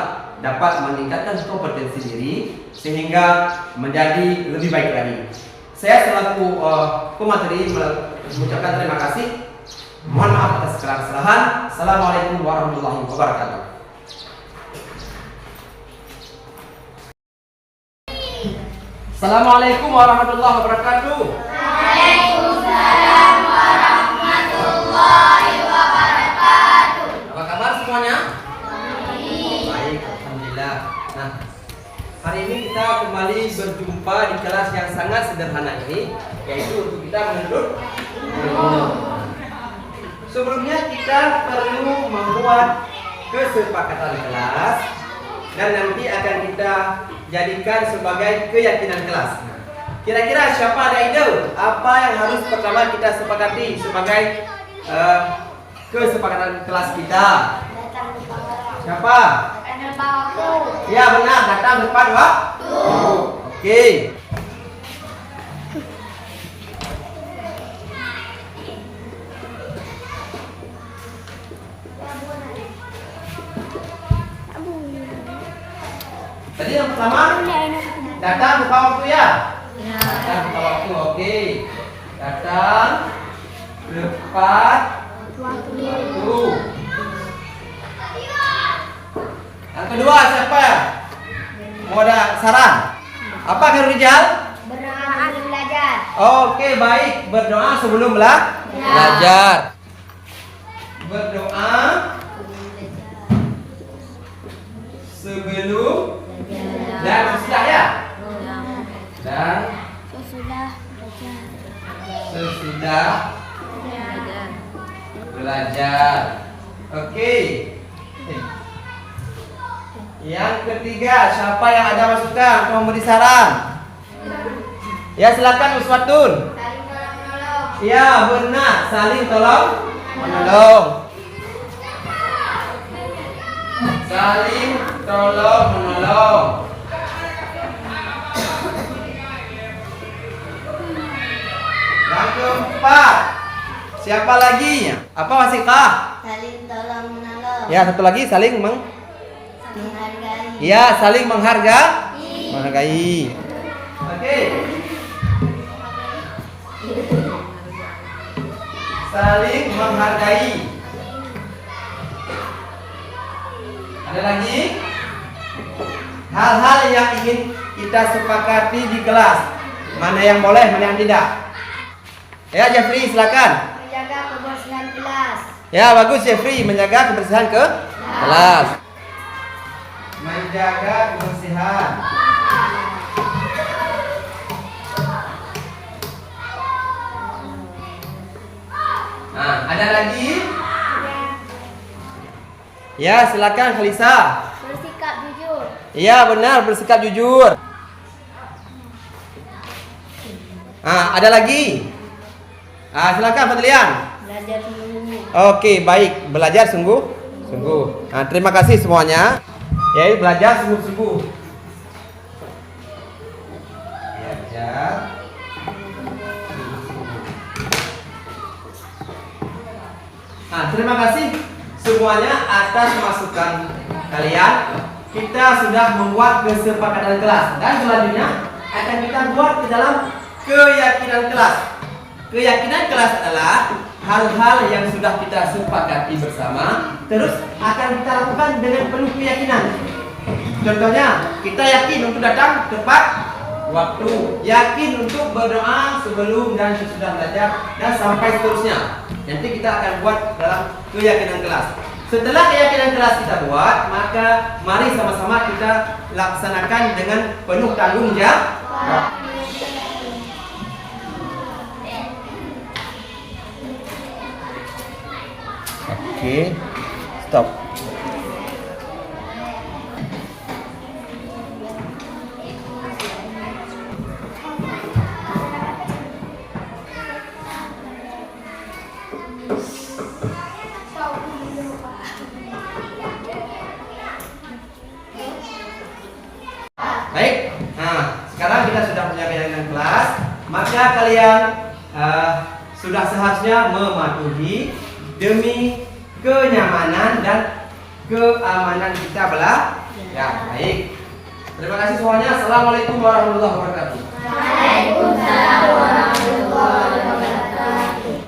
dapat meningkatkan kompetensi diri sehingga menjadi lebih baik lagi. Saya selaku pemateri mengucapkan terima kasih. Mohon maaf atas segala kesalahan. Assalamualaikum warahmatullahi wabarakatuh. Assalamualaikum warahmatullahi wabarakatuh. Waalaikumsalam warahmatullahi wabarakatuh. Apa kabar semuanya? Baik, alhamdulillah. Nah, hari ini kita kembali berjumpa di kelas yang sangat sederhana ini, yaitu untuk kita menuntut ilmu. Sebelumnya kita perlu membuat kesepakatan kelas dan nanti akan kita jadikan sebagai keyakinan kelas. Kira-kira siapa ada ide apa yang harus pertama kita sepakati sebagai kesepakatan kelas kita? Siapa? Ya benar, datang tepat waktu. Oke. Tadi yang pertama datang tepat waktu ya? Datang tepat waktu, oke. Datang tepat waktu. Yang kedua siapa? Mau ada saran? Apa Khairul Rijal? Berdoa sebelum belajar. Oke, baik. Berdoa sebelum belajar. Berdoa sebelum dan sesudah ya? Dan sesudah belajar. Oke. Yang ketiga, siapa yang ada masukan atau memberi saran? Ya, silakan Uswatun. Saling tolong menolong. Ya, benar, saling tolong menolong. Saling tolong menolong. Yang keempat, siapa lagi? Apa wasikah? Saling tolong menolong. Ya, satu lagi saling Menghargai. ya, saling menghargai. Oke. Saling menghargai. Ada lagi? Hal-hal yang ingin kita sepakati di kelas. Mana yang boleh, mana yang tidak. Ya, Jeffrey, silakan. Menjaga kebersihan kelas. Ya, bagus Jeffrey, menjaga kebersihan kelas. Menjaga kebersihan. Nah, ada lagi? Ya, silakan Khalisa. Bersikap jujur. Iya, benar, bersikap jujur. Ah, ada lagi? Silakan Fadlian. Belajar sungguh-sungguh. Oke, baik, belajar sungguh-sungguh. Nah, terima kasih semuanya. Ya, belajar sungguh-sungguh. Belajar sungguh-sungguh. Nah, terima kasih semuanya atas masukan kalian. Kita sudah membuat kesepakatan kelas dan selanjutnya akan kita buat ke dalam keyakinan kelas. Keyakinan kelas adalah hal-hal yang sudah kita sepakati bersama, terus akan kita lakukan dengan penuh keyakinan. Contohnya, kita yakin untuk datang tepat waktu, yakin untuk berdoa sebelum dan sesudah belajar, dan sampai seterusnya. Nanti kita akan buat dalam keyakinan kelas. Setelah keyakinan kelas kita buat, maka mari sama-sama kita laksanakan dengan penuh tanggung jawab. Oke, stop. Baik, nah sekarang kita sudah punya keyakinan kelas, maka kalian sudah seharusnya mematuhi demi kenyamanan dan keamanan kita belajar. Ya, baik. Terima kasih semuanya. Assalamualaikum warahmatullahi wabarakatuh. Waalaikumsalam warahmatullahi wabarakatuh.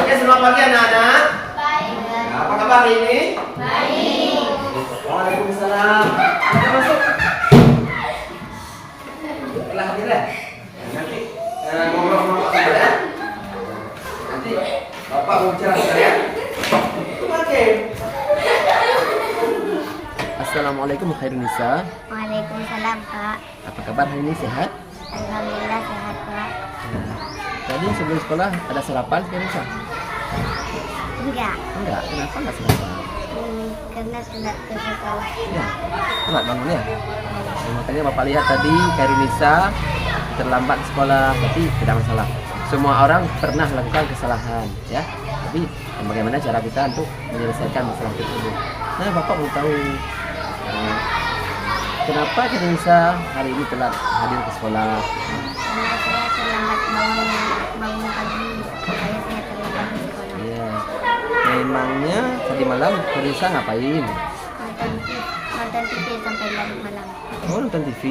Oke, selamat pagi anak-anak. Baik. Nah, apa kabar hari ini? Baik. Waalaikumsalam. Kita masuk. Telah hadir ya? Nanti ngobrol-ngobrol sama ya. Nanti Bapak mau bicara ya. Oke. Assalamualaikum Khairunisa. Waalaikumsalam, Pak. Apa kabar hari ini, sehat? Alhamdulillah sehat, Pak. Nah, tadi sebelum sekolah ada sarapan Khairunisa? Enggak. Enggak, kenapa enggak sarapan? Karena tidak ke sekolah. Ya, telat bangun ya. Nah, makanya Bapak lihat tadi Khairunisa terlambat ke sekolah, tapi tidak masalah. Semua orang pernah melakukan kesalahan, ya. Tapi bagaimana cara kita untuk menyelesaikan masalah tersebut? Nah, Bapak mau tahu kenapa Khairunisa hari ini telat hadir ke sekolah? Karena saya terlambat bangun pagi. Saya terlambat ke sekolah. Iya. Memangnya tadi malam Khairunisa ngapain? Nonton TV sampai larut malam. Oh, nonton TV.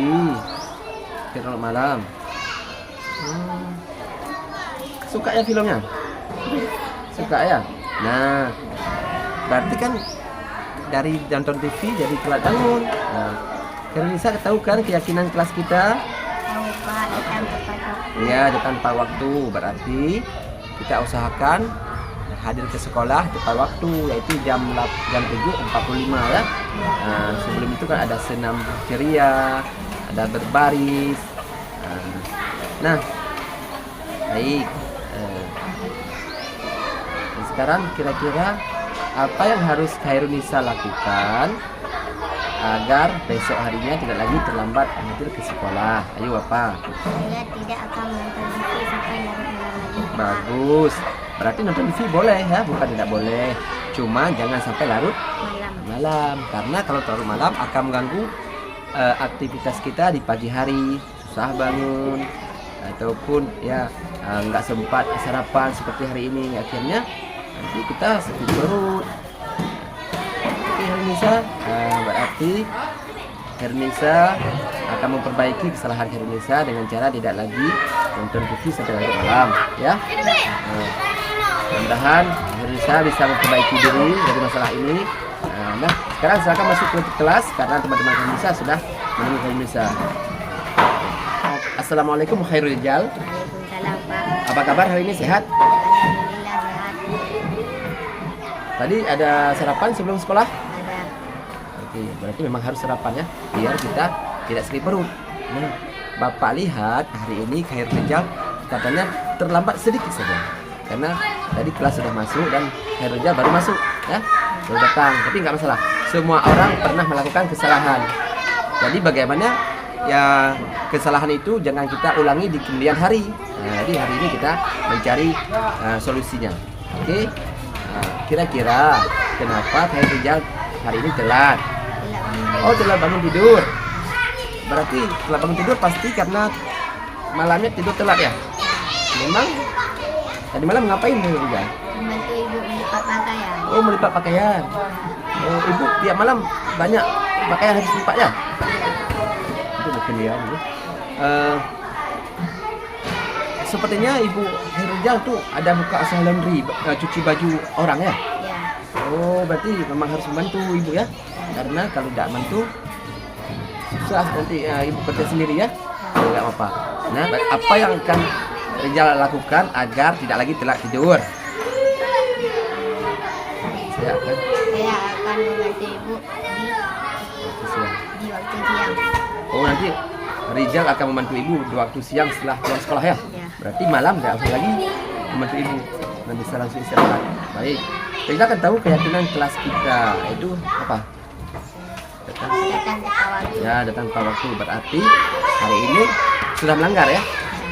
Sampai malam. Suka ya filmnya? Suka ya? Nah, berarti kan dari nonton TV jadi telat bangun. Nah, Khairunisa tahu kan keyakinan kelas kita? Tahu, Pak, datang tepat waktu. Iya, tanpa waktu. Berarti kita usahakan hadir ke sekolah tepat waktu, yaitu jam 7.45 ya. Nah, sebelum itu kan ada senam ceria, ada berbaris. Nah, baik. Sekarang kira-kira apa yang harus Khairunisa lakukan agar besok harinya tidak lagi terlambat hadir ke sekolah? Ayo apa? Saya tidak akan menonton TV sampai larut malam lagi. Bagus. Berarti nonton TV boleh ya, bukan tidak boleh. Cuma jangan sampai larut malam. Karena kalau terlalu malam akan mengganggu aktivitas kita di pagi hari, susah bangun ataupun ya nggak sempat sarapan seperti hari ini. Akhirnya nanti kita sakit perut. Oke, Khairunisa, berarti Khairunisa akan memperbaiki kesalahan Khairunisa dengan cara tidak lagi nonton TV sampai larut malam, ya. Mudah-mudahan Khairunisa bisa memperbaiki diri dari masalah ini. Nah, sekarang silakan masuk ke kelas karena teman-teman Khairunisa sudah menunggu Khairunisa. Assalamualaikum Khairul Rijal. Waalaikumsalam Pak. Apa kabar hari ini, sehat? Alhamdulillah sehat. Tadi ada sarapan sebelum sekolah? Ada. Oke, berarti memang harus sarapan ya, biar kita tidak sakit perut. Nah, Bapak lihat hari ini Khairul Rijal katanya terlambat sedikit saja. Karena tadi kelas sudah masuk dan Khairul Rijal baru masuk, ya, baru datang. Tapi nggak masalah. Semua orang pernah melakukan kesalahan. Jadi bagaimana ya kesalahan itu jangan kita ulangi di kemudian hari. Nah, jadi hari ini kita mencari solusinya. Oke. Kira-kira kenapa Khairul Rijal hari ini telat? Oh, telat bangun tidur. Berarti telat bangun tidur pasti karena malamnya tidur telat ya? Memang tadi malam ngapain Khairul Rijal? Membantu ibu melipat pakaian. Oh, melipat pakaian. Oh, ibu tiap malam banyak pakaian harus lipat ya? Itu berkelian ya. Sepertinya ibu Khairul Rijal tuh ada buka usaha laundry, cuci baju orang ya? Ya. Oh, berarti memang harus membantu ibu ya? Karena kalau tidak bantu susah nanti ibu kerja sendiri ya? Tidak apa-apa. Nah, apa yang akan Rijal lakukan agar tidak lagi telat tidur? Saya akan membantu ibu di waktu siang. Oh, nanti Rijal akan membantu ibu di waktu siang setelah pulang sekolah ya? Ya. Berarti malam nggak usah lagi membantu ibu, dan bisa langsung istirahat. Baik, kita akan tahu keyakinan kelas kita itu apa? Datang tepat waktu. Ya, datang tepat waktu. Berarti hari ini sudah melanggar ya?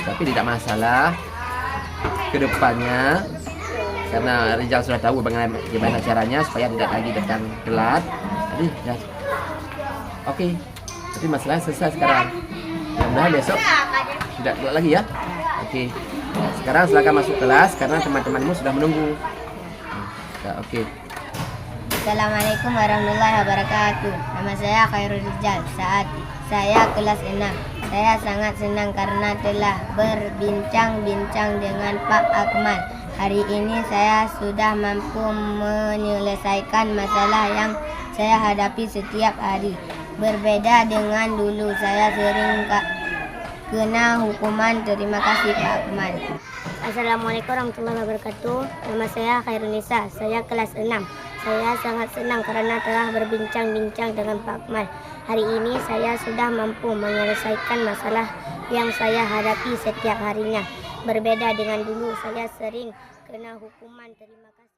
Tapi tidak masalah. Kedepannya, karena Rijal sudah tahu bagaimana caranya supaya tidak lagi datang telat. Jadi ya, oke. Tapi masalahnya selesai sekarang. Mudah-mudahan besok tidak telat lagi ya. Oke. Sekarang silakan masuk kelas karena teman-temanmu sudah menunggu. Ya, oke. Assalamualaikum warahmatullahi wabarakatuh. Nama saya Khairul Rijal. Saat saya kelas 6. Saya sangat senang karena telah berbincang-bincang dengan Pak Akmal. Hari ini saya sudah mampu menyelesaikan masalah yang saya hadapi setiap hari. Berbeda dengan dulu, saya sering kena hukuman. Terima kasih Pak Akmal. Assalamualaikum warahmatullahi wabarakatuh. Nama saya Khairunisa. Saya kelas 6. Saya sangat senang karena telah berbincang-bincang dengan Pak Akmal. Hari ini saya sudah mampu menyelesaikan masalah yang saya hadapi setiap harinya. Berbeda dengan dulu, saya sering kena hukuman. Terima kasih.